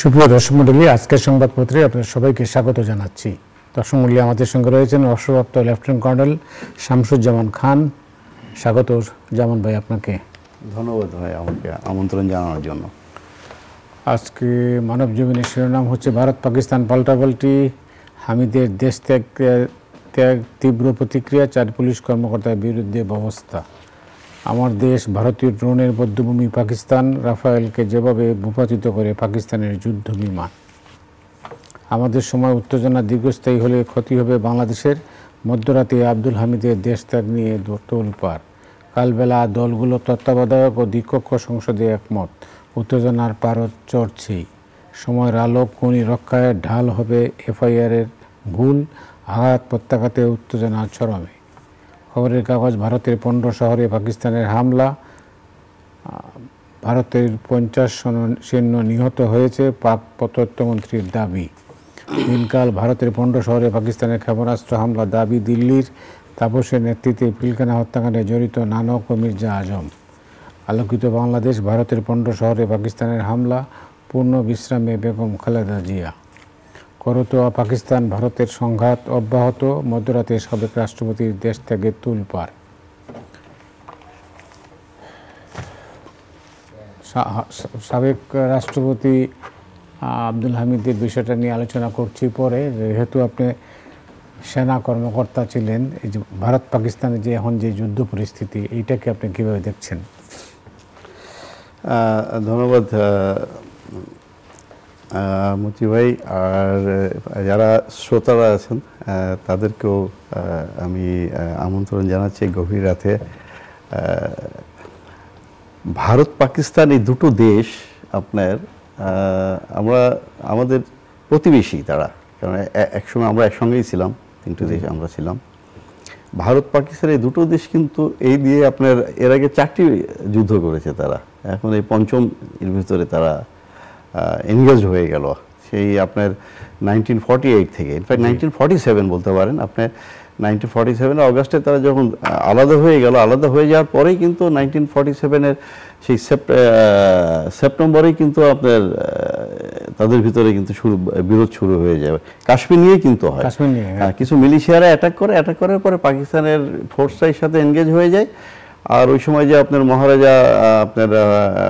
সুপ্রিয় দর্শক মণ্ডলী, আজকের সংবাদপত্রে আপনাদের সবাইকে স্বাগত জানাচ্ছি। দর্শক মণ্ডলী, আমাদের সঙ্গে রয়েছেন অবসরপ্রাপ্ত লেফটেন্যান্ট কর্নেল শামসুজ্জামান খান। স্বাগত জামান ভাই আপনাকে। ধন্যবাদ ভাই আমাকে আমন্ত্রণ জানানোর জন্য। আজকে মানব জীবনের শিরোনাম হচ্ছে ভারত পাকিস্তান পাল্টাপাল্টি, হামিদের দেশ ত্যাগ তীব্র প্রতিক্রিয়া, 4 পুলিশ কর্মকর্তার বিরুদ্ধে ব্যবস্থা। আমার দেশ ভারতীয় ড্রোনের বধ্যভূমি পাকিস্তান, রাফায়েলকে যেভাবে ভূপাতিত করে পাকিস্তানের যুদ্ধ বিমান। আমাদের সময় উত্তেজনা দীর্ঘস্থায়ী হলে ক্ষতি হবে বাংলাদেশের। মধ্যরাতে আব্দুল হামিদের দেশ ত্যাগ নিয়ে তোলপাড়। কালবেলা দলগুলো তত্ত্বাবধায়ক ও দ্বিকক্ষ সংসদে একমত। উত্তেজনার পারদ চড়ছেই। সময়ের আলোক খনি রক্ষায় ঢাল হবে এফআইআরের ভুল, আঘাত প্রত্যাঘাতে উত্তেজনা চরমে। খবরের কাগজ, ভারতের 15 শহরে পাকিস্তানের হামলা, ভারতের 50 সৈন্য নিহত হয়েছে, পাক তথ্যমন্ত্রীর দাবি। দিনকাল, ভারতের 15 শহরে পাকিস্তানের ক্ষেপণাস্ত্র হামলা দাবি দিল্লির। তাপসের নেতৃত্বে পিলখানা হত্যাকাণ্ডে জড়িত নানক ও মির্জা আজম। আলোকিত বাংলাদেশ, ভারতের 15 শহরে পাকিস্তানের হামলা, পূর্ণ বিশ্রামে বেগম খালেদা জিয়া। করতোয়া পাকিস্তান ভারতের সংঘাত অব্যাহত, মধ্যরাতে সাবেক রাষ্ট্রপতির দেশ ত্যাগে তোলপাড়। সাবেক রাষ্ট্রপতি আব্দুল হামিদের বিষয়টা নিয়ে আলোচনা করছি পরে, যেহেতু আপনি সেনা কর্মকর্তা ছিলেন। এই যে ভারত পাকিস্তানের যে এখন যে যুদ্ধ পরিস্থিতি, এইটাকে আপনি কীভাবে দেখছেন? ধন্যবাদ মতি ভাই। আর যারা শ্রোতারা আছেন তাদেরকেও আমি আমন্ত্রণ জানাচ্ছি গভীর রাতে। ভারত পাকিস্তান এই দুটো দেশ আপনার আমাদের প্রতিবেশী তারা, কারণ একসময় আমরা একসঙ্গেই ছিলাম, 3টে দেশ আমরা ছিলাম। ভারত পাকিস্তান এই দুটো দেশ কিন্তু এই দিয়ে আপনার এর আগে 4টি যুদ্ধ করেছে তারা। এখন এই 5ম এর ভিতরে তারা এনগেজ হয়ে গেল। সেই আপনার 1948 থেকে, ইনফ্যাক্ট 1947 বলতে পারেন। আপনার 1947 অগাস্টে তারা যখন আলাদা হয়ে গেল, আলাদা হয়ে যাওয়ার পরেই কিন্তু 1947-এর সেই সেপ্টেম্বরেই কিন্তু আপনার তাদের ভিতরে কিন্তু বিরোধ শুরু হয়ে যাবে। কাশ্মীর নিয়ে কিন্তু হয়, কিছু মিলিশিয়ারা অ্যাটাক করার পরে পাকিস্তানের ফোর্সের সাথে এনগেজ হয়ে যায়। আর ওই সময় যে আপনার মহারাজা আপনার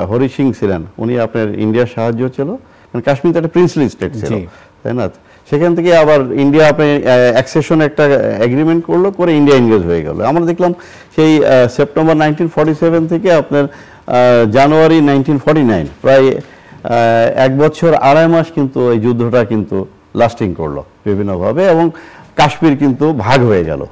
হরি সিং ছিলেন, উনি আপনার ইন্ডিয়ার সাহায্য ছিল, মানে কাশ্মীর তো একটা প্রিন্সলি স্টেট ছিল, তাই না? সেখান থেকে আবার ইন্ডিয়া আপনার অ্যাক্সেশন একটা এগ্রিমেন্ট করে ইন্ডিয়া এনগেজ হয়ে গেল। আমরা দেখলাম সেই সেপ্টেম্বর 1947 থেকে আপনার জানুয়ারি 1949, প্রায় 1 বছর 2.5 মাস কিন্তু এই যুদ্ধটা কিন্তু লাস্টিং করলো বিভিন্নভাবে, এবং কাশ্মীর কিন্তু ভাগ হয়ে গেল।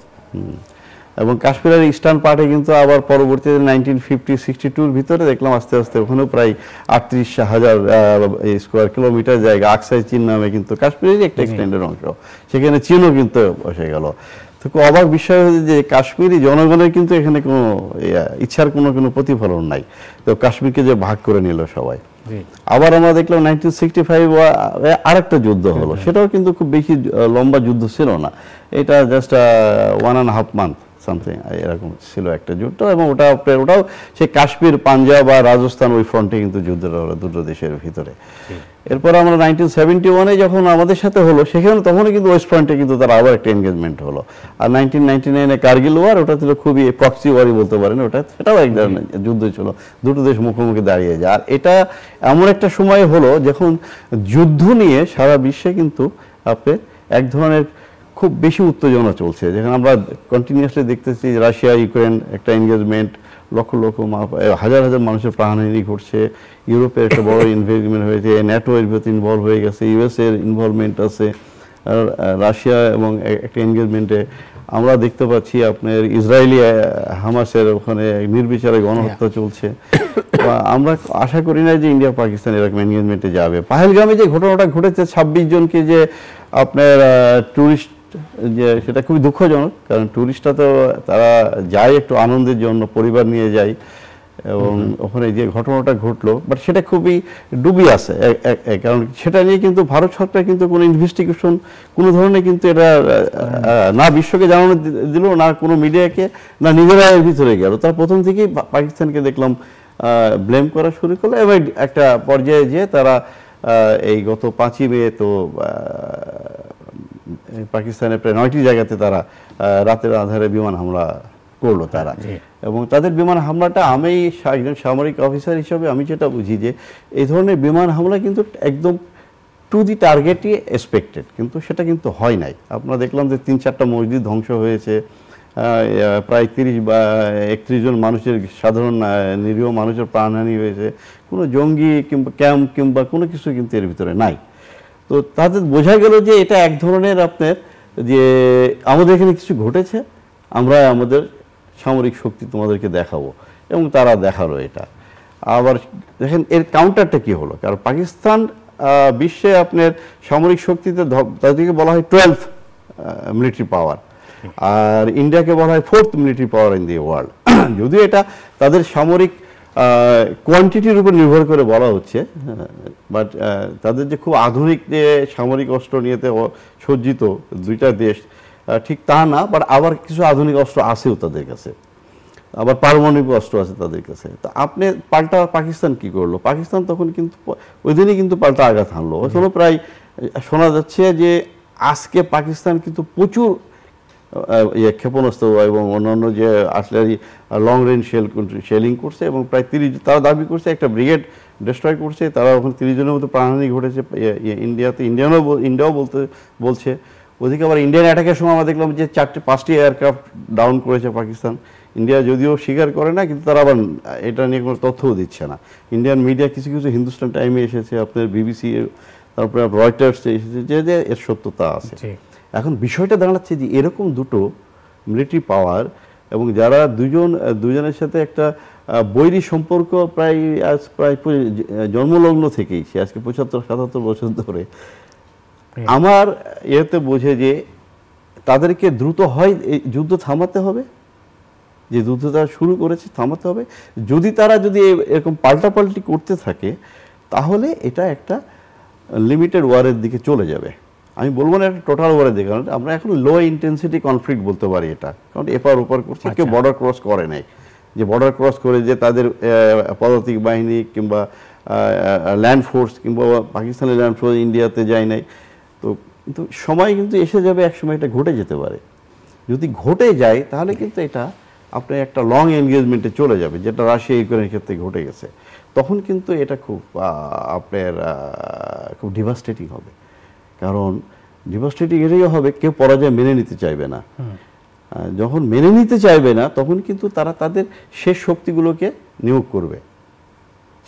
এবং কাশ্মীরের ইস্টার্ন পার্টে কিন্তু আবার পরবর্তীতে 1950-62-র ভিতরে দেখলাম আস্তে আস্তে ওখানেও প্রায় 38,000 স্কোয়ার কিলোমিটার জায়গা, আকসাই চীন নামে কিন্তু কাশ্মীরেরই একটা এক্সটেন্ডের অংশ, সেখানে চীনও কিন্তু বসে গেল। তো খুব অবাক বিষয় হচ্ছে যে কাশ্মীরি জনগণের কিন্তু এখানে কোনো ইচ্ছার কোনো প্রতিফলন নাই। তো কাশ্মীরকে যে ভাগ করে নিল সবাই। আবার আমরা দেখলাম 1965 আরেকটা যুদ্ধ হলো, সেটাও কিন্তু খুব বেশি লম্বা যুদ্ধ ছিল না, এটা জাস্ট 1.5 মান্থ সামথিং এরকম ছিল একটা যুদ্ধ। এবং ওটাও সে কাশ্মীর, পাঞ্জাব আর রাজস্থান ওই ফ্রন্টে কিন্তু যুদ্ধটা হলো দুটো দেশের ভিতরে। এরপর আমরা 1971-এ যখন আমাদের সাথে হলো, সেখানে তখনই কিন্তু ওয়েস্ট ফ্রন্টে কিন্তু তারা আবার একটা এনগেজমেন্ট হলো। আর 1999-এ কার্গিল ওয়ার, ওটা ছিল খুবই প্রক্সি ওয়ারই বলতে পারেন, সেটাও এক ধরনের যুদ্ধ ছিল, দুটো দেশ মুখোমুখি দাঁড়িয়ে যায়। আর এটা এমন একটা সময় হলো যখন যুদ্ধ নিয়ে সারা বিশ্বে কিন্তু আপনি এক ধরনের খুব বেশি উত্তেজনা চলছে, যেখানে আমরা কন্টিনিউয়াসলি দেখতেছি রাশিয়া ইউক্রেন একটা এনগেজমেন্ট, লক্ষ লক্ষ হাজার হাজার মানুষের প্রাণহানি ঘটছে। ইউরোপের একটা বড় ইনভেস্টমেন্ট হয়েছে, ন্যাটো এর ভিতরে ইনভলভ হয়ে গেছে, ইউএস এর ইনভলভমেন্ট আছে, রাশিয়া এবং একটা এনগেজমেন্টে আমরা দেখতে পাচ্ছি আপনার ইসরায়েলি হামাসের ওখানে নির্বিচারে গণহত্যা চলছে। আমরা আশা করি না যে ইন্ডিয়া পাকিস্তান এরকম এনগেজমেন্টে যাবে। পাহেলগামে যে ঘটনাটা ঘটেছে 26 জনকে যে আপনার ট্যুরিস্ট, যে সেটা খুবই দুঃখজনক, কারণ ট্যুরিস্টরা তো তারা যায় একটু আনন্দের জন্য, পরিবার নিয়ে যায়, এবং ওখানে যে ঘটনাটা ঘটলো, বাট সেটা খুবই ডুবি আছে। কারণ সেটা নিয়ে কিন্তু ভারত সরকার কিন্তু কোনো ইনভেস্টিগেশন কোনো ধরনের কিন্তু এটা না বিশ্বকে জানানো দিল, না কোনো মিডিয়াকে, না নিজেরা এর ভিতরে গেল। তার প্রথম থেকেই পাকিস্তানকে দেখলাম ব্লেম করা শুরু করলো, এবং একটা পর্যায়ে যে তারা এই গত 5ই মে তো পাকিস্তানের প্রায় 9টি জায়গাতে তারা রাতের আধারে বিমান হামলা করলো তারা। এবং তাদের বিমান হামলাটা আমি একজন সামরিক অফিসার হিসেবে আমি যেটা বুঝি যে এই ধরনের বিমান হামলা কিন্তু একদম টু দি টার্গেটই এক্সপেক্টেড, কিন্তু সেটা কিন্তু হয় নাই। আপনারা দেখলাম যে 3-4টা মসজিদ ধ্বংস হয়েছে, প্রায় 30 বা 31 জন মানুষের সাধারণ নিরীহ মানুষের প্রাণহানি হয়েছে, কোনো জঙ্গি কিংবা ক্যাম্প কিংবা কোনো কিছু কিন্তু এর ভিতরে নাই। তো তাদের বোঝা গেল যে এটা এক ধরনের আপনার যে আমাদের এখানে কিছু ঘটেছে, আমরা আমাদের সামরিক শক্তি তোমাদেরকে দেখাবো, এবং তারা দেখালো এটা। আবার দেখেন এর কাউন্টারটা কি হলো, কারণ পাকিস্তান বিশ্বে আপনার সামরিক শক্তিতে তাদেরকে বলা হয় 12th মিলিটারি পাওয়ার, আর ইন্ডিয়াকে বলা হয় 4th military power in the world. যদিও এটা তাদের সামরিক কোয়ান্টিটির উপর নির্ভর করে বলা হচ্ছে, বাট তাদের যে খুব আধুনিক যে সামরিক অস্ত্র নিয়েতে সজ্জিত দুইটা দেশ ঠিক তা না, বাট আবার কিছু আধুনিক অস্ত্র আছেও তাদের কাছে, আবার পারমাণবিক অস্ত্র আছে তাদের কাছে। তো আপনি পাল্টা পাকিস্তান কি করলো, পাকিস্তান তখন কিন্তু ওই দিনই কিন্তু পাল্টা আঘাত হানলো। এখনো প্রায় শোনা যাচ্ছে যে আজকে পাকিস্তান কিন্তু প্রচুর ক্ষেপণাস্ত্র এবং অন্যান্য যে আর্টিলারি লং রেঞ্জ শেলিং করছে, এবং প্রায় 30 তারা দাবি করছে একটা ব্রিগেড ডিস্ট্রয় করছে। তারা ওখানে 30 জনের মতো প্রাণহানি ঘটেছে ইন্ডিয়াতে, ইন্ডিয়াও বলছে। ওদিকে আবার ইন্ডিয়ান অ্যাটাকের সময় আমরা দেখলাম যে 4-5টি এয়ারক্রাফট ডাউন করেছে পাকিস্তান। ইন্ডিয়া যদিও স্বীকার করে না, কিন্তু তারা আবার এটা নিয়ে কোনো তথ্যও দিচ্ছে না। ইন্ডিয়ান মিডিয়া কিছু কিছু হিন্দুস্তান টাইমে এসেছে, আপনার বিবিসি, তারপরে রয়টার্সে এসেছে যে এর সত্যতা আছে। এখন বিষয়টা দাঁড়াচ্ছে যে এরকম দুটো মিলিটারি পাওয়ার, এবং যারা দুজনের সাথে একটা বৈরী সম্পর্ক প্রায় জন্মলগ্ন থেকেই, সে আজকে 75-77 বছর ধরে, আমার এতে বোঝে যে তাদেরকে দ্রুত হয় এই যুদ্ধ থামাতে হবে, যে যুদ্ধ তারা শুরু করেছে থামাতে হবে। যদি এরকম পাল্টাপাল্টি করতে থাকে তাহলে এটা একটা লিমিটেড ওয়ারের দিকে চলে যাবে। আমি বলবো না একটা টোটাল ওয়ারের দিকে, কারণ আমরা এখন লো ইন্টেন্সিটি কনফ্লিক্ট বলতে পারি এটা, কারণ এপার ওপার করছে, কেউ বর্ডার ক্রস করে নাই, যে বর্ডার ক্রস করে যে তাদের পদাতিক বাহিনী কিংবা ল্যান্ড ফোর্স কিংবা পাকিস্তানের ল্যান্ড ফোর্স ইন্ডিয়াতে যায় নাই। তো কিন্তু সময় কিন্তু এসে যাবে, এক সময় এটা ঘটে যেতে পারে। যদি ঘটে যায় তাহলে কিন্তু এটা আপনার একটা লং এনগেজমেন্টে চলে যাবে, যেটা রাশিয়া ইউক্রেনের ক্ষেত্রে ঘটে গেছে। তখন কিন্তু এটা খুব আপনার খুব ডিভাস্টেটিং হবে, কারণ ডিভাস্টেটিং এটাই হবে, কেউ পরাজয় মেনে নিতে চাইবে না। যখন মেনে নিতে চাইবে না তখন কিন্তু তারা তাদের শেষ শক্তিগুলোকে নিয়োগ করবে।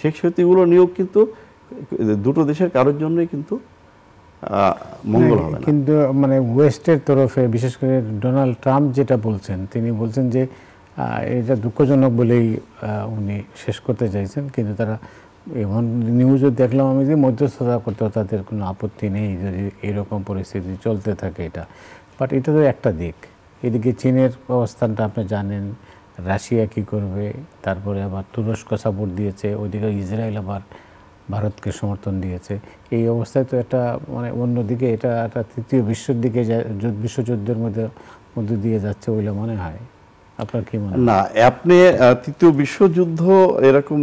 শেষ শক্তিগুলো নিয়োগ কিন্তু দুটো দেশের কারোর জন্যই কিন্তু মঙ্গল হবে না। কিন্তু মানে ওয়েস্টের তরফে বিশেষ করে ডোনাল্ড ট্রাম্প যেটা বলছেন, তিনি বলছেন যে এটা দুঃখজনক বলেই উনি শেষ করতে চাইছেন, কিন্তু তারা এমন নিউজও দেখলাম আমি যে মধ্যস্থতা করতেও তাদের কোনো আপত্তি নেই যদি এরকম পরিস্থিতি চলতে থাকে এটা। বাট এটা তো একটা দিক, এদিকে চীনের অবস্থানটা আপনি জানেন, রাশিয়া কি করবে, তারপরে আবার তুরস্ক সাপোর্ট দিয়েছে, ওইদিকে ইসরায়েল আবার ভারতকে সমর্থন দিয়েছে। এই অবস্থায় তো একটা মানে অন্যদিকে এটা একটা তৃতীয় বিশ্বর দিকে বিশ্বযুদ্ধের মধ্যে দিয়ে যাচ্ছে বলে মনে হয়। আপনার কি মনে হয়? না, আপনি তৃতীয় বিশ্বযুদ্ধ এরকম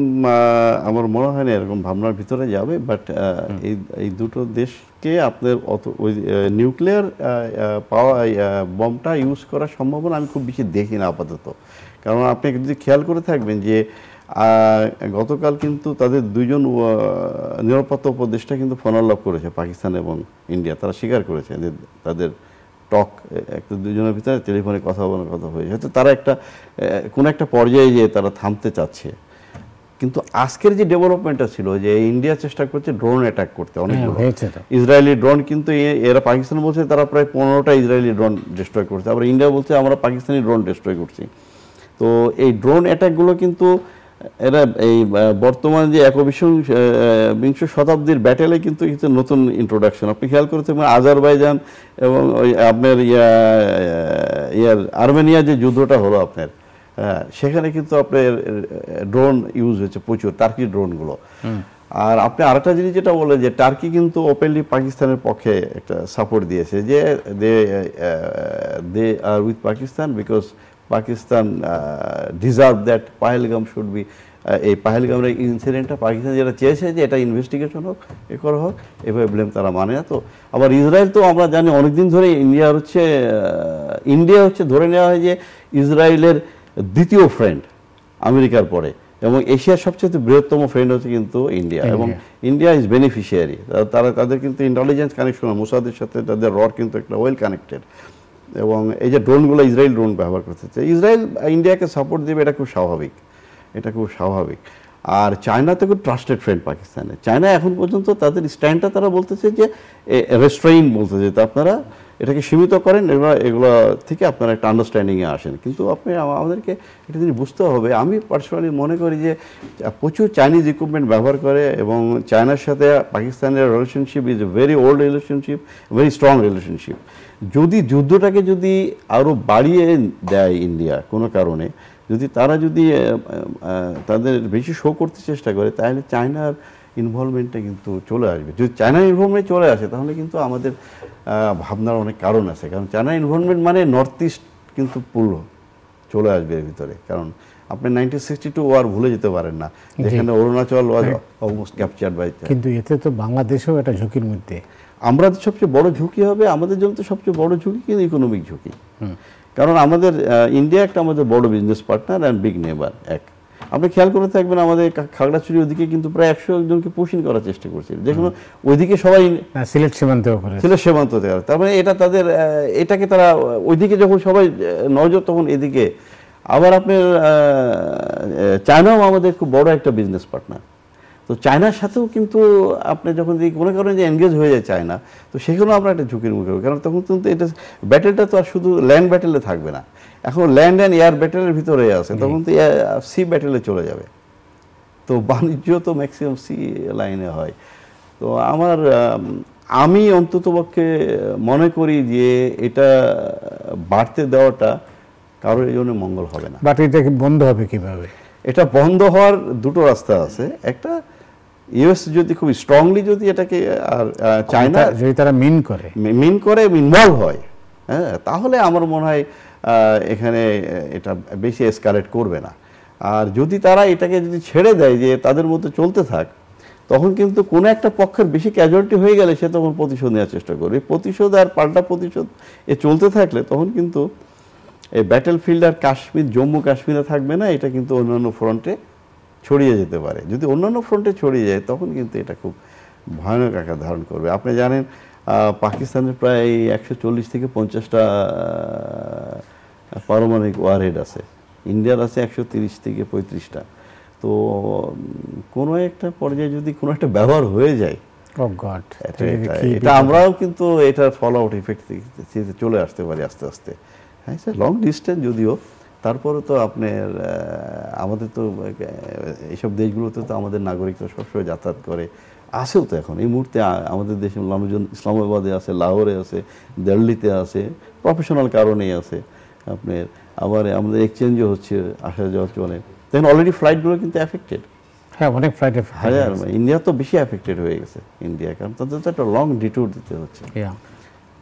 আমার মনে হয় না এরকম ভাবনার ভিতরে যাবে। বাট এই দুটো দেশকে আপনার ওই নিউক্লিয়ার পাওয়া বমটা ইউজ করার সম্ভাবনা আমি খুব বেশি দেখি না আপাতত। কারণ আপনি যদি খেয়াল করে থাকবেন যে গতকাল কিন্তু তাদের দুইজন নিরাপত্তা উপদেষ্টা কিন্তু ফোন আলাপ করেছে, পাকিস্তান এবং ইন্ডিয়া। তারা স্বীকার করেছে যে তাদের টক একটা দুজনের ভিতরে টেলিফোনে কথা বলার কথা হয়েছে, হয়তো তারা কোনো একটা পর্যায়ে যেয়ে তারা থামতে চাচ্ছে। কিন্তু আজকের যে ডেভেলপমেন্টটা ছিল যে ইন্ডিয়া চেষ্টা করছে ড্রোন অ্যাটাক করতে, অনেক ইসরায়েলি ড্রোন, কিন্তু এরা পাকিস্তান বলছে তারা প্রায় 15টা ইসরায়েলি ড্রোন ডিস্ট্রয় করছে, আবার ইন্ডিয়া বলছে আমরা পাকিস্তানি ড্রোন ডিস্ট্রয় করছি। তো এই ড্রোন অ্যাটাকগুলো কিন্তু এরা এই বর্তমান যে বিংশ শতাব্দীর ব্যাটেলে কিন্তু নতুন ইন্ট্রোডাকশন। আপনি খেয়াল করেছেন আজারবাইজান এবং ওই আপনার আর্মেনিয়া যে যুদ্ধটা হলো আপনার, সেখানে কিন্তু আপনার ড্রোন ইউজ হয়েছে প্রচুর, টার্কি ড্রোনগুলো। আর আপনি আরেকটা জিনিস যেটা বলে যে টার্কি কিন্তু ওপেনলি পাকিস্তানের পক্ষে একটা সাপোর্ট দিয়েছে, যে they are with Pakistan because Pakistan deserve that Pahalgam should be এই পাহেলগামের ইনসিডেন্টটা পাকিস্তান যেটা চেয়েছে যে এটা ইনভেস্টিগেশন হোক, এ করা হোক, এভাবে ব্লেম তারা মানে না। তো আবার ইসরায়েল তো আমরা জানি অনেকদিন ধরে ইন্ডিয়া হচ্ছে ধরে নেওয়া হয় যে ইসরায়েলের দ্বিতীয় ফ্রেন্ড আমেরিকার পরে, এবং এশিয়ার সবচেয়ে বৃহত্তম ফ্রেন্ড হচ্ছে কিন্তু ইন্ডিয়া, এবং ইন্ডিয়া ইজ বেনিফিশিয়ারি। তাদের কিন্তু ইন্টেলিজেন্স কানেকশন মোসাদের সাথে তাদের রড কিন্তু একটা ওয়েল কানেক্টেড, এবং এই যে ড্রোনগুলো ইসরায়েল ড্রোন ব্যবহার করতেছে, ইসরায়েল ইন্ডিয়াকে সাপোর্ট দেবে, এটা খুব স্বাভাবিক, এটা খুব স্বাভাবিক। আর চায়না তো খুব ট্রাস্টেড ফ্রেন্ড পাকিস্তানের। চায়না এখন পর্যন্ত তাদের স্ট্যান্ডটা তারা বলতেছে যে রেস্ট্রেইন বলতেছে, যে আপনারা এটাকে সীমিত করেন, এগুলো থেকে আপনারা একটা আন্ডারস্ট্যান্ডিংয়ে আসেন। কিন্তু আমাদেরকে একটা জিনিস বুঝতে হবে, আমি পার্সোনালি মনে করি যে প্রচুর চাইনিজ ইকুইপমেন্ট ব্যবহার করে, এবং চায়নার সাথে পাকিস্তানের relationship is a very old relationship, very strong relationship. যদি যুদ্ধটাকে যদি আরও বাড়িয়ে দেয় ইন্ডিয়া কোনো কারণে, যদি তারা তাদের বেশি শো করতে চেষ্টা করে, তাহলে চায়নার ইনভলভমেন্টটা কিন্তু চলে আসবে। যদি চায়নার ইনভলভমেন্ট চলে আসে তাহলে কিন্তু আমাদের ভাবনার অনেক কারণ আছে, কারণ চায়নার ইনভলভমেন্ট মানে নর্থ ইস্ট কিন্তু পুরো চলে আসবে এর ভিতরে। কারণ আপনি 1962 ওয়ার ভুলে যেতে পারেন না, যেখানে Arunachal was almost captured by. কিন্তু এতে তো বাংলাদেশও একটা ঝুঁকির মধ্যে। আমরা সবচেয়ে বড় ঝুঁকি হবে, আমাদের জন্য তো সবচেয়ে বড় ঝুঁকি কিন্তু ইকোনমিক ঝুঁকি। কারণ ইন্ডিয়া একটা আমাদের বড় বিজনেস পার্টনার অ্যান্ড বিগ নেবার। আপনি খেয়াল করে থাকবেন আমাদের খাগড়াছড়ি ওদিকে কিন্তু প্রায় 100 জনকে পোষণ করার চেষ্টা করছিল, যেখানে ওইদিকে সবাই সিলেট সীমান্ত করে। তার মানে এটাকে তারা ওইদিকে যখন সবাই নজর, তখন এদিকে আবার আপনার চায়নাও আমাদের খুব বড় একটা বিজনেস পার্টনার। তো চায়নার সাথেও কিন্তু আপনি যখন মনে করেন যে এনগেজ হয়ে যায় চায়না, তো সেখানেও আমরা একটা ঝুঁকির মুখে হবে। কারণ তখন কিন্তু এটা ব্যাটেলটা তো আর শুধু ল্যান্ড ব্যাটেলে থাকবে না, এখন ল্যান্ড অ্যান্ড এয়ার ব্যাটেলের ভিতরে আছে, তখন তো সি ব্যাটেলে চলে যাবে। তো বাণিজ্য তো ম্যাক্সিমাম সি লাইনে হয়। তো আমি অন্ততপক্ষে মনে করি যে এটা বাড়তে দেওয়াটা কারোর এই জন্য মঙ্গল হবে না। বাট এটা বন্ধ হবে কিভাবে? এটা বন্ধ হওয়ার দুটো রাস্তা আছে। একটা, ইউএস যদি খুব স্ট্রংলি যদি এটাকে, আর চায়না যদি তারা মিন করে ইনভলভ হয়, হ্যাঁ, তাহলে আমার মনে হয় এখানে এটা বেশি এসকালেট করবে না। আর যদি তারা এটাকে যদি ছেড়ে দেয় যে তাদের মধ্যে চলতে থাক, তখন কিন্তু কোনো একটা পক্ষের বেশি ক্যাজুয়ালিটি হয়ে গেলে সে তখন প্রতিশোধ নেওয়ার চেষ্টা করবে। প্রতিশোধ আর পাল্টা প্রতিশোধ চলতে থাকলে তখন কিন্তু এই ব্যাটেল ফিল্ড আর জম্মু কাশ্মীরে থাকবে না, এটা কিন্তু অন্যান্য ফ্রন্টে ছড়িয়ে যেতে পারে। যদি অন্যান্য ফ্রন্টে ছড়িয়ে যায় তখন কিন্তু এটা খুব ভয়ানক আকার ধারণ করবে। আপনি জানেন পাকিস্তানের প্রায় 140 থেকে 50টা পারমাণবিক ওয়ারহেড আছে, ইন্ডিয়ার আছে 130 থেকে 35টা। তো কোনো একটা পর্যায়ে যদি কোনো একটা ব্যবহার হয়ে যায়, এটা আমরাও কিন্তু এটার ফল আউট ইফেক্ট চলে আসতে পারি আস্তে আস্তে। হ্যাঁ, লং ডিস্টেন্স যদিও, তারপরে তো আপনার আমাদের তো এইসব দেশগুলোতে তো আমাদের নাগরিকরা সবসময় যাতায়াত করে, আসেও তো এখন এই মুহূর্তে আমাদের দেশে মানুষজন ইসলামাবাদে আছে, লাহোরে আছে, দিল্লিতে আছে, প্রফেশনাল কারণেই আছে আপনার। আবার আমাদের এক্সচেঞ্জও হচ্ছে, আসা যাওয়া চলে। দেখেন অলরেডি ফ্লাইটগুলো কিন্তু এফেক্টেড। হ্যাঁ, অনেক ফ্লাইট ইন্ডিয়া তো বেশি এফেক্টেড হয়ে গেছে ইন্ডিয়া, কারণ তাদের তো একটা লং ডিটুর দিতে হচ্ছে।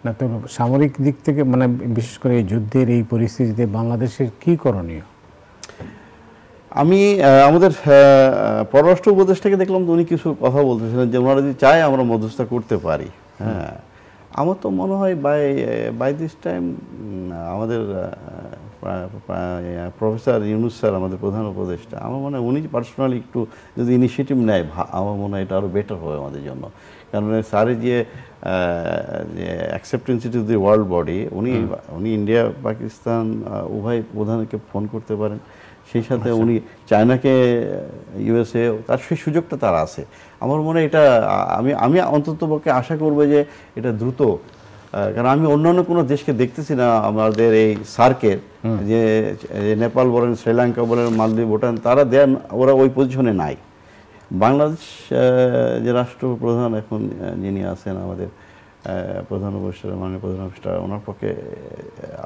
না তো সামরিক দিক থেকে মানে বিশেষ করে এই যুদ্ধের এই পরিস্থিতিতে বাংলাদেশের কি করণীয়? আমি আমাদের পররাষ্ট্র উপদেষ্টাকে দেখলাম তো উনি কিছু কথা বলতেছিলেন যে ওনারা যদি চায় আমরা মধ্যস্থতা করতে পারি। হ্যাঁ, আমার তো মনে হয় বাই দিস টাইম আমাদের প্রফেসর ইউনুস স্যার, আমাদের প্রধান উপদেষ্টা, আমার মনে হয় উনি পার্সোনালি একটু যদি ইনিশিয়েটিভ নেয়, আমার মনে হয় এটা আরও বেটার হবে আমাদের জন্য। কারণ স্যারের যে acceptance to the world body, উনি ইন্ডিয়া পাকিস্তান উভয় প্রধানকে ফোন করতে পারেন, সেই সাথে উনি চায়নাকে, ইউএসএ, তার সেই সুযোগটা তার আছে। আমার মনে হয় এটা আমি অন্ততপক্ষে আশা করবো যে এটা দ্রুত, কারণ আমি অন্যান্য কোনো দেশকে দেখতেছি না আমাদের এই সার্কের, যে নেপাল বলেন, শ্রীলঙ্কা বলেন, মালদ্বীপ, ভুটান, তারা ওরা ওই পজিশনে নাই। বাংলাদেশ যে রাষ্ট্রপ্রধান এখন যিনি আছেন আমাদের প্রধান উপদেষ্টা, মাননীয় প্রধান উপদেষ্টা, ওনার পক্ষে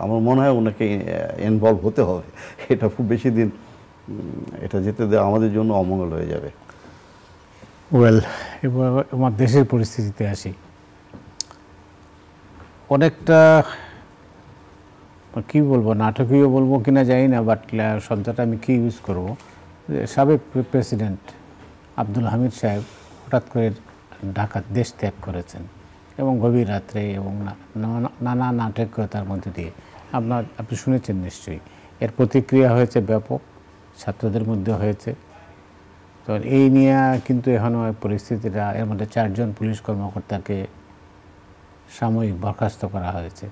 আমার মনে হয় ওনাকে ইনভলভ হতে হবে। এটা খুব বেশি দিন এটা যেতে দেওয়া আমাদের জন্য অমঙ্গল হয়ে যাবে। এবার আমার দেশের পরিস্থিতিতে আসি। অনেকটা কি বলবো, নাটকীয় বলবো কিনা জানি না, বাট শব্দটা আমি কি ইউজ করব, সাবেক প্রেসিডেন্ট আব্দুল হামিদ সাহেব হঠাৎ করে ঢাকা দেশ ত্যাগ করেছেন এবং গভীর রাত্রে এবং নানা নাটকীয়তার মধ্যে দিয়ে আপনি শুনেছেন নিশ্চয়ই। এর প্রতিক্রিয়া হয়েছে ব্যাপক, ছাত্রদের মধ্যে হয়েছে। তো এই নিয়ে কিন্তু এখনও পরিস্থিতিটা, এর মধ্যে 4 জন পুলিশ কর্মকর্তাকে সাময়িক বরখাস্ত করা হয়েছে।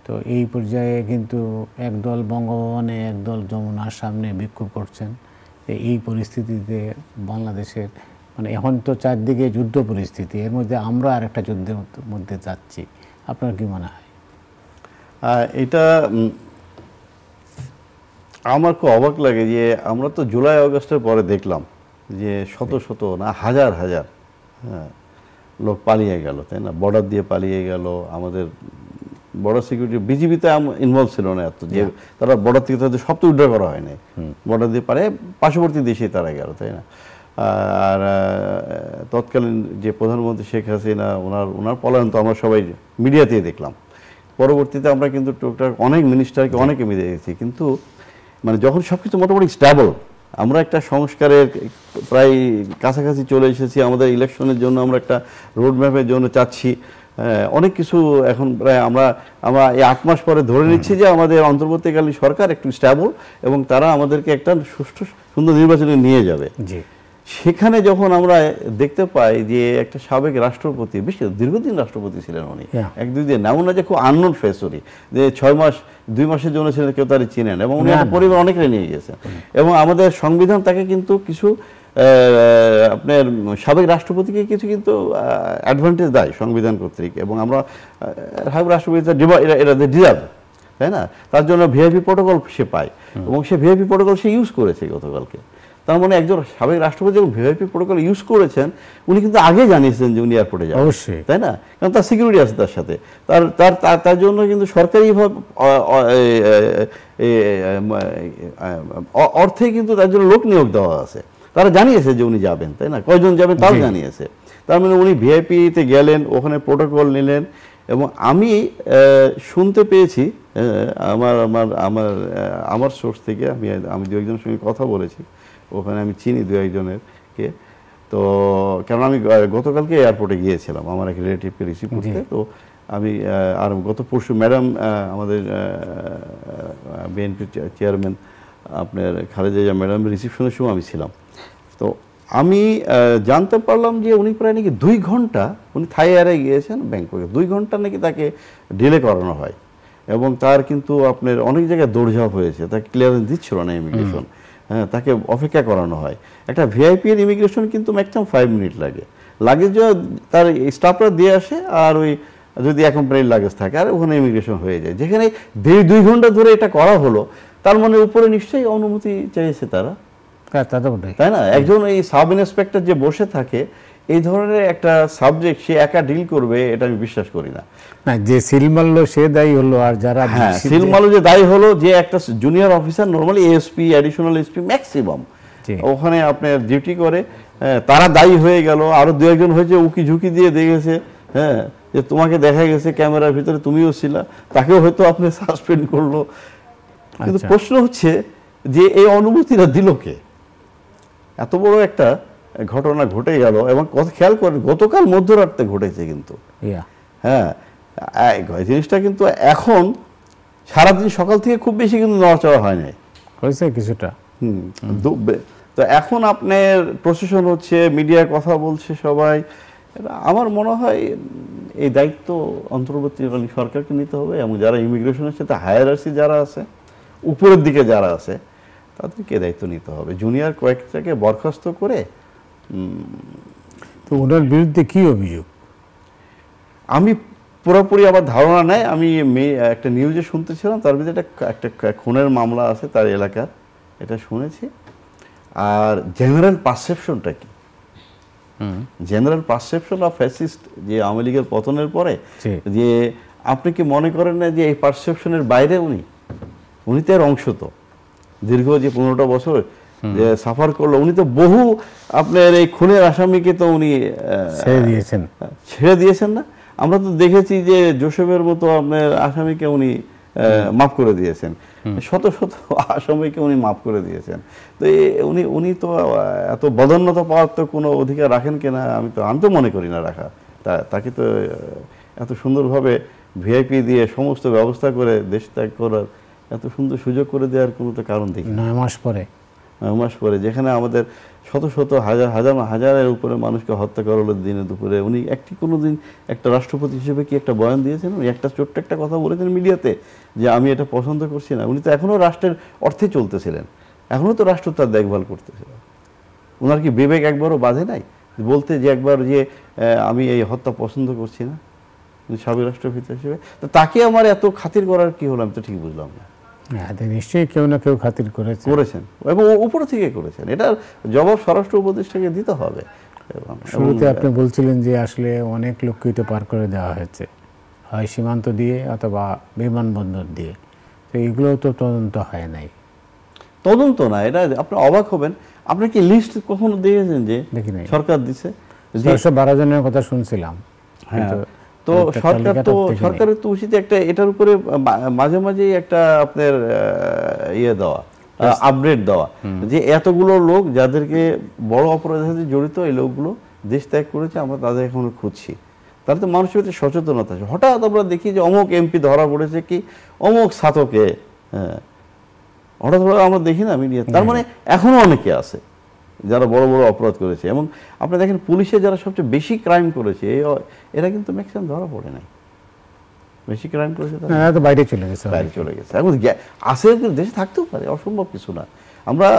তো এই পর্যায়ে কিন্তু একদল বঙ্গভবনে, একদল যমুনার সামনে বিক্ষোভ করছেন। এই পরিস্থিতিতে বাংলাদেশের মানে এখন তো চারদিকে যুদ্ধ পরিস্থিতি, এর মধ্যে আমরা আর একটা যুদ্ধের মধ্যে যাচ্ছি। আপনার কি মনে হয়? এটা আমার খুব অবাক লাগে যে আমরা তো জুলাই আগস্টের পরে দেখলাম যে শত শত না হাজার হাজার লোক পালিয়ে গেল, তাই না? বর্ডার দিয়ে পালিয়ে গেল। আমাদের বর্ডার সিকিউরিটি বিজিবিতে ইনভলভ ছিল না এত, যে তারা বর্ডার থেকে তাদের সব তো উদ্ধার করা হয়নি, বর্ডার দিয়ে পারে পার্শ্ববর্তী দেশে তারা গেল, তাই না? আর তৎকালীন যে প্রধানমন্ত্রী শেখ হাসিনা, ওনার পলায়ন তো আমরা সবাই মিডিয়াতেই দেখলাম। পরবর্তীতে আমরা কিন্তু টুকটাক অনেক মিনিস্টারকে অনেকে মিলে গেছি, কিন্তু মানে যখন সব কিছু মোটামুটি স্ট্যাবল, আমরা একটা সংস্কারের প্রায় কাছাকাছি চলে এসেছি, আমাদের ইলেকশনের জন্য আমরা একটা রোড ম্যাপের জন্য চাচ্ছি, অনেক কিছু এখন প্রায় আমরা এই 8 মাস পরে ধরে নিচ্ছি যে আমাদের অন্তর্বর্তীকালীন সরকার একটু স্ট্যাবল এবং তারা আমাদেরকে একটা সুষ্ঠু সুন্দর নির্বাচনে নিয়ে যাবে। সেখানে যখন আমরা দেখতে পাই যে একটা সাবেক রাষ্ট্রপতি, বেশি দীর্ঘদিন রাষ্ট্রপতি ছিলেন উনি, 1-2 দিন, এমন না যে খুব আননোন ফেস উনি, যে 6 মাস 2 মাসের জন্য ছিলেন, কেউ তারা চিনেন, এবং উনি একটা পরিবার অনেকটা নিয়ে গেছেন। এবং আমাদের সংবিধান তাকে কিন্তু কিছু আপনার সাবেক রাষ্ট্রপতিকে কিছু কিন্তু অ্যাডভান্টেজ দেয় সংবিধান কর্তৃক, এবং আমরা সাবেক রাষ্ট্রপতি এটা ডিজার্ভ, তাই না? তার জন্য ভিআইপি প্রোটোকল সে পায়, এবং সে ভিআইপি প্রোটোকল সে ইউজ করেছে গতকালকে। তার মানে একজন সাবেক রাষ্ট্রপতি যখন ভিআইপি প্রোটোকল ইউজ করেছেন, উনি কিন্তু আগে জানিয়েছেন যে উনি এয়ারপোর্টে যাবেন, অবশ্যই, তাই না? কারণ তার সিকিউরিটি আছে তার সাথে, তার জন্য কিন্তু সরকারিভাবে অর্থে কিন্তু তার জন্য লোক নিয়োগ দেওয়া আছে, তারা জানিয়েছে যে উনি যাবেন, তাই না? কয়জন যাবেন তাও জানিয়েছে। তার মানে উনি ভিআইপিতে গেলেন, ওখানে প্রোটোকল নিলেন। এবং আমি শুনতে পেয়েছি, আমার সোর্স থেকে আমি 2-1জনের সঙ্গে কথা বলেছি, ওখানে আমি চিনি 2-1জনেরকে। তো কারণ আমি গতকালকে এয়ারপোর্টে গিয়েছিলাম আমার এক রিলেটিভকে রিসিভ করতে। তো আমি আর গত পরশু ম্যাডাম, আমাদের বিএনপি চেয়ারম্যান আপনার খালেদা জিয়া ম্যাডাম রিসিপশনের সময় আমি ছিলাম। তো আমি জানতে পারলাম যে উনি প্রায় নাকি 2 ঘন্টা, উনি থাই এয়ারে গিয়েছেন ব্যাংককে, 2 ঘন্টা নাকি তাকে ডিলে করানো হয়, এবং তার কিন্তু আপনার অনেক জায়গায় দৌড়ঝাঁপ হয়েছে, তাকে ক্লিয়ারেন্স দিচ্ছিল না ইমিগ্রেশন, হ্যাঁ, তাকে অপেক্ষা করানো হয়। একটা ভিআইপি এর ইমিগ্রেশন কিন্তু ম্যাক্সিমাম 5 মিনিট লাগে, লাগেজ তার স্টাফরা দিয়ে আসে, আর ওই যদি অ্যাকম্পানির লাগেজ থাকে আর ওখানে ইমিগ্রেশন হয়ে যায়। যেখানে 2 ঘন্টা ধরে এটা করা হলো, তার মানে উপরে নিশ্চয়ই অনুমতি চাইছে তারা, তাই না? একজন এই সাব ইন্সপেক্টর যে বসে থাকে, এই ধরনের একটা সাবজেক্ট সে একা ডিল করবে, এটা আমি বিশ্বাস করি না। যে সিল মারলো সে দায়ী হলো, আর যারা সিল মারলো যে দায়ী হলো, যে একটা junior officer, normally ASP, additional SP maximum ওখানে আপনার ডিউটি করে, তারা দায়ী হয়ে গেল। আরো 2-1জন হয়েছে উকি ঝুঁকি দিয়ে দেখেছে, হ্যাঁ, যে তোমাকে দেখা গেছে ক্যামেরার ভিতরে, তুমিও ছিলা, তাকেও হয়তো আপনি সাসপেন্ড করলো। কিন্তু প্রশ্ন হচ্ছে যে এই অনুমতিটা দিল কে? এত বড় একটা ঘটনা ঘটে গেল, এবং খেয়াল করে গতকাল মধ্যরাতে ঘটেছে কিন্তু, হ্যাঁ, জিনিসটা কিন্তু এখন সারাদিন সকাল থেকে খুব বেশি কিন্তু নড়াচড়া হয় নাই, হয়েছে কিছুটা। তো এখন আপনার প্রশাসন হচ্ছে, মিডিয়ায় কথা বলছে সবাই। আমার মনে হয় এই দায়িত্ব অন্তর্বর্তীকালীন সরকারকে নিতে হবে, এবং যারা ইমিগ্রেশনের সাথে হায়ারার্সি যারা আছে, উপরের দিকে যারা আছে, তাদেরকে দায়িত্ব নিতে হবে। জুনিয়র কয়েকটাকে বরখাস্ত করে। তো ওনার বিরুদ্ধে কি অভিযোগ? আমি পুরোপুরি আমার ধারণা নেই, আমি একটা নিউজে শুনতেছিলাম তার ভিতরে একটা খুনের মামলা আছে তার এলাকার, এটা শুনেছি। আর জেনারেল পারসেপশনটা কি, জেনারেল পারসেপশন অফ ফ্যাসিস্ট, যে আওয়ামী লীগের পতনের পরে, যে আপনি কি মনে করেন না যে এই পারসেপশনের বাইরে উনি তো এর অংশ, তো দীর্ঘ যে 15টা বছর যে সাফার করলো, উনি তো বহু আপনার এই খুনের আসামিকে তো উনি ছেড়ে দিয়েছেন না? আমরা তো দেখেছি যে জোসেফের মতো আপনার আসামিকে উনি মাফ করে দিয়েছেন, শত শত আসামিকে উনি মাফ করে দিয়েছেন। তো উনি তো এত বদান্যতা পাওয়ার তো কোনো অধিকার রাখেন কিনা আমি তো মনে করি না রাখা। তাকে তো এত সুন্দরভাবে ভিআইপি দিয়ে সমস্ত ব্যবস্থা করে দেশ ত্যাগ করার এত সুন্দর সুযোগ করে দেওয়ার কোনো তো কারণ দেখি 9 মাস পরে, 9 মাস পরে, যেখানে আমাদের শত শত হাজারের উপরে মানুষকে হত্যা করা হলো দিনে দুপুরে। উনি কোনো দিন একটা রাষ্ট্রপতি হিসেবে কি একটা বয়ান দিয়েছেন? উনি ছোট্ট একটা কথা বলেছেন মিডিয়াতে যে আমি এটা পছন্দ করছি না। উনি তো এখনও রাষ্ট্রের অর্থে চলতেছিলেন, এখনও তো রাষ্ট্র তার দেখভাল করতেছিলেন। ওনার কি বিবেক একবারও বাধে নাই বলতে যে একবার যে আমি এই হত্যা পছন্দ করছি না, সাবেক রাষ্ট্রপতি হিসেবে? তো তাকে আমার এত খাতির করার কি হলো আমি তো ঠিক বুঝলাম না। নিশ্চয়ই কেউ না কেউ খাতির করেছেন এবং উপর থেকে করেছেন। এটার জবাব স্বরাষ্ট্র উপদেষ্টাকে দিতে হবে। শুরুতে আপনি বলছিলেন যে আসলে অনেক লোককেই তো পার করে দেওয়া হয়েছে, হয় সীমান্ত দিয়ে অথবা বিমানবন্দর দিয়ে। তো এগুলো তো তদন্ত হয় নাই। তদন্ত না, এটা আপনি অবাক হবেন। আপনি কি লিস্ট কখনো দিয়েছেন যে সরকার দিছে? 612 জনের কথা শুনছিলাম। হ্যাঁ, তো সরকারের তো উচিত একটা এটার উপরে মাঝে মাঝেই একটা আপনার দেওয়া, আপডেট দেওয়া যে এতগুলো লোক যাদেরকে বড় অপরাধের সাথে জড়িত এই লোকগুলো দেশ ত্যাগ করেছে, আমরা তাদের এখনো খুঁজছি। তাহলে তো মানুষের ভিতরে সচেতনতা আছে। হঠাৎ আমরা দেখি যে অমুক এমপি ধরা পড়েছে কি অমুক ছাত্রকে, হঠাৎ আমরা দেখি না মিডিয়া। তার মানে এখনো অনেকে আছে যারা বড় বড় অপরাধ করেছে। এবং আপনি দেখেন পুলিশে যারা সবচেয়ে বেশি ক্রাইম করেছে এরা কিন্তু ম্যাক্সিমাম ধরা পড়ে নাই। বেশি ক্রাইম করেছে তারা তো বাইরে চলে গেছে। এখন আসে দেশে থাকতেও পারে, অসম্ভব কিছু না। আমরা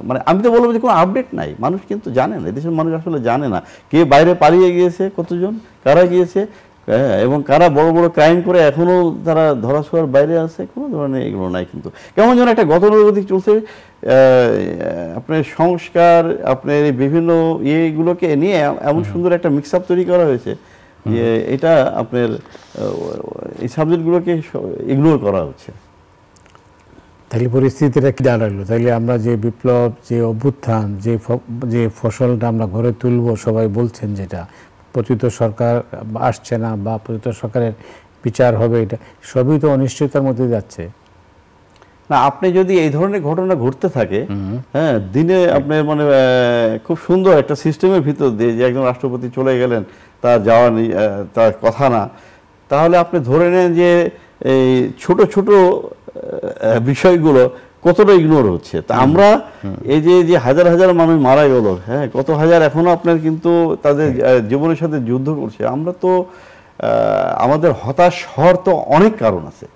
মানে আমি তো বলবো যে কোনো আপডেট নাই। মানুষ কিন্তু জানে না, দেশের মানুষ আসলে জানে না কে বাইরে পালিয়ে গিয়েছে, কতজন কারা গিয়েছে, এবং কারা বড় বড় ক্রাইম করে এখনো তারা ধরাছোঁয়ার বাইরে আছে, কোনো ধরনের এগুলো নাই। কিন্তু কেমন যেন একটা গতানুগতিক চলছে। আপনার সংস্কার, আপনার এই বিভিন্ন ইয়েগুলোকে নিয়ে এমন সুন্দর একটা মিক্স আপ তৈরি করা হয়েছে যে এটা আপনার এই সাবজেক্টগুলোকে ইগনোর করা হচ্ছে। তাহলে পরিস্থিতিটা কি দাঁড়ালো? তাইলে আমরা যে বিপ্লব, যে অভ্যুত্থান, যে ফসলটা আমরা গড়ে তুলব সবাই বলছেন, যেটা প্রকৃত সরকার আসছে না বা প্রকৃত সরকারের বিচার হবে, এটা সবই তো অনিশ্চয়তার মধ্যে যাচ্ছে না। আপনি যদি এই ধরনের ঘটনা ঘটতে থাকে, হ্যাঁ, দিনে আপনার মানে খুব সুন্দর একটা সিস্টেমের ভিতর দিয়ে যে একজন রাষ্ট্রপতি চলে গেলেন, তার যাওয়া তার কথা না, তাহলে আপনি ধরে নেন যে এই ছোট ছোট বিষয়গুলো কতটা ইগনোর হচ্ছে। তা আমরা এই যে হাজার হাজার মানুষ মারা গেল, হ্যাঁ, কত হাজার এখনো আপনার কিন্তু তাদের জীবনের সাথে যুদ্ধ করছে। আমরা তো আমাদের হতাশ হওয়ার তো অনেক কারণ আছে,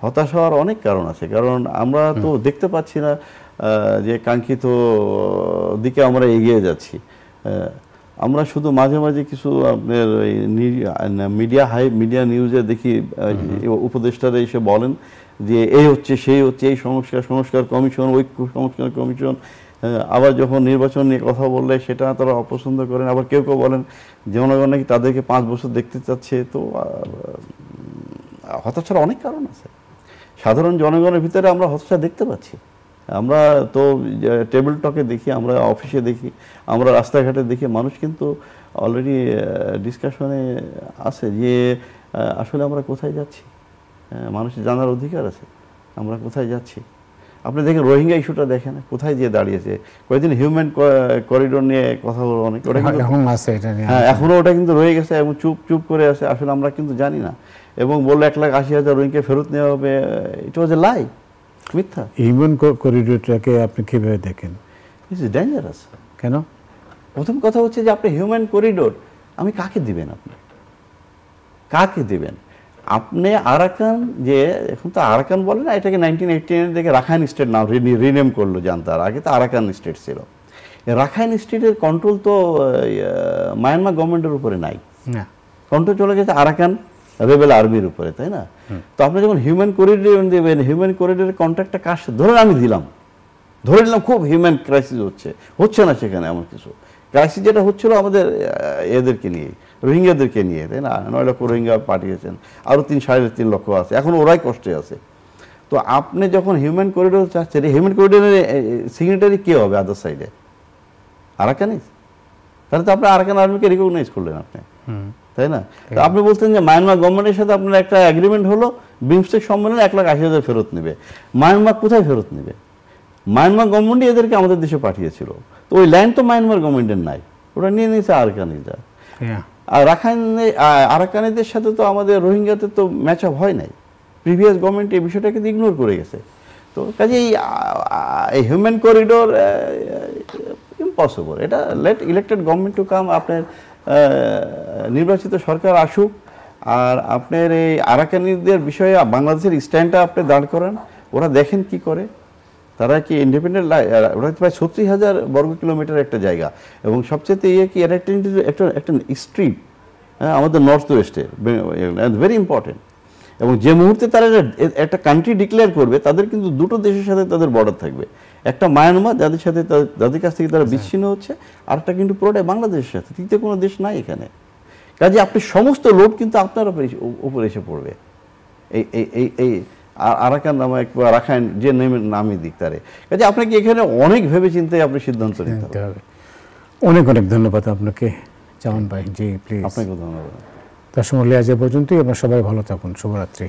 হতাশ হওয়ার অনেক কারণ আছে। কারণ আমরা তো দেখতে পাচ্ছি না যে কাঙ্ক্ষিত দিকে আমরা এগিয়ে যাচ্ছি। আমরা শুধু মাঝে মাঝে কিছু আপনার মিডিয়া নিউজে দেখি উপদেষ্টারা এসে বলেন যে এই হচ্ছে সেই হচ্ছে, এই সংস্কার কমিশন, ঐক্য সংস্কার কমিশন। আবার যখন নির্বাচন নিয়ে কথা বললে সেটা তারা অপছন্দ করেন। আবার কেউ কেউ বলেন জনগণ নাকি তাদেরকে 5 বছর দেখতে চাচ্ছে। তো হতাশার অনেক কারণ আছে। সাধারণ জনগণের ভিতরে আমরা হতাশা দেখতে পাচ্ছি। আমরা তো টেবিল টকে দেখি, আমরা অফিসে দেখি, আমরা রাস্তাঘাটে দেখি, মানুষ কিন্তু অলরেডি ডিসকাশনে আছে যে আসলে আমরা কোথায় যাচ্ছি। মানুষের জানার অধিকার আছে আমরা কোথায় যাচ্ছি। আপনি দেখেন রোহিঙ্গা ইস্যুটা দেখেন কোথায় গিয়ে দাঁড়িয়েছে। কয়েকদিন হিউম্যান করিডোর নিয়ে কথা বলো অনেক, ওটা হ্যাঁ এখনও ওটা কিন্তু রয়ে গেছে এবং চুপ করে আছে। আসলে আমরা কিন্তু জানি না। এবং বললো 1,80,000 রোহিঙ্গা ফেরত নেওয়া হবে, এটা ওয়াজ এ লাই, মিথ্যা। হিউম্যান করিডোরটাকে আপনি কিভাবে দেখেন? It's dangerous. কেন? প্রথম কথা হচ্ছে যে আপনি হিউম্যান করিডোর আমি কাকে দিবেন? আপনি কাকে দিবেন? আপনি আরাকান, যে এখন তো আরাকান বলে না, এটাকে 1989 থেকে রাখাইন স্টেট নাম রিনেম করলো জানতার। আগে তো আরাকান স্টেট ছিল। রাখাইন স্টেটের কন্ট্রোল তো মায়ানমার গভর্নমেন্টের উপরে নাই, কন্ট্রোল চলে গেছে আরাকান রেবেল আর্মির উপরে, তাই না? তো আপনি যখন হিউম্যান করিডোর দেবেন, হিউম্যান করিডোরের কন্ট্রাক্টটা কাজ ধরে আমি দিলাম, ধরে নিলাম খুব হিউম্যান ক্রাইসিস হচ্ছে না সেখানে এমন কিছু ক্রাইসিস। যেটা হচ্ছিল আমাদের এদেরকে নিয়ে, রোহিঙ্গাদেরকে নিয়ে, তাই না? 9 লক্ষ রোহিঙ্গা পাঠিয়েছেন, আরও 3-3.5 লক্ষ আছে, এখন ওরাই কষ্টে আছে। তো আপনি যখন হিউম্যান করিডোর চাচ্ছেন, হিউম্যান করিডোরের সিগনেটারি কে হবে আদার সাইডে? আরাকানিজ। তাহলে তো আপনি আরাকান আর্মিকে রিকগনাইজ করলেন আপনি, তাই না? তো আপনি বলছেন যে মায়ানমার গভর্নমেন্টের সাথে আপনার একটা এগ্রিমেন্ট হলো বিমস্টেক সম্মেলনে 1,80,000 ফেরত নেবে। মায়ানমার কোথায় ফেরত নেবে? মায়ানমার গভর্নমেন্টই এদেরকে আমাদের দেশে পাঠিয়েছিল। তো ওই ল্যান্ড তো মায়ানমার গভর্নমেন্টের নাই, ওটা নিয়ে নিয়েছে আরাকানিরা। আর আরাকানিদের সাথে তো আমাদের রোহিঙ্গাতে তো ম্যাচ আপ হয় নাই। প্রিভিয়াস গভর্নমেন্ট এই বিষয়টাকে ইগনোর করে গেছে। তো কাজে এই হিউম্যান করিডোর ইম্পসিবল। এটা let elected government to come, আপনার নির্বাচিত সরকার আসুক, আর আপনার এই আরাকানিদের বিষয়ে বাংলাদেশের স্ট্যান্ডটা আপনি দাঁড় করান, ওরা দেখেন কি করে। তারা কি ইন্ডিপেন্ডেন্ট, ওরা প্রায় 36,000 বর্গ কিলোমিটার একটা জায়গা, এবং সবচেয়ে কি এটা একটা স্ট্রিট আমাদের নর্থ ওয়েস্টে, ভেরি ইম্পর্টেন্ট। এবং যে মুহূর্তে তারা একটা কান্ট্রি ডিক্লেয়ার করবে, তাদের কিন্তু দুটো দেশের সাথে তাদের বর্ডার থাকবে। একটা মায়ানমার, যাদের সাথে যাদের কাছ থেকে তারা বিচ্ছিন্ন হচ্ছে, আরেকটা কিন্তু পুরোটাই বাংলাদেশের সাথে, তৃতীয় কোনো দেশ নাই এখানে। কাজে আপনি সমস্ত লোড কিন্তু আপনার উপরে এসে পড়বে। এই আরাকান নামে রাখাইন যে নামই দিক তারে। কাজে আপনাকে এখানে অনেক ভেবে চিন্তে আপনি সিদ্ধান্ত নিতে হবে। অনেক অনেক ধন্যবাদ আপনাকে জামান ভাই। জি প্লিজ। আপনাকে ধন্যবাদ। দর্শক মণ্ডলী, আজ এ পর্যন্তই। আপনারা সবাই ভালো থাকুন। শুভরাত্রি।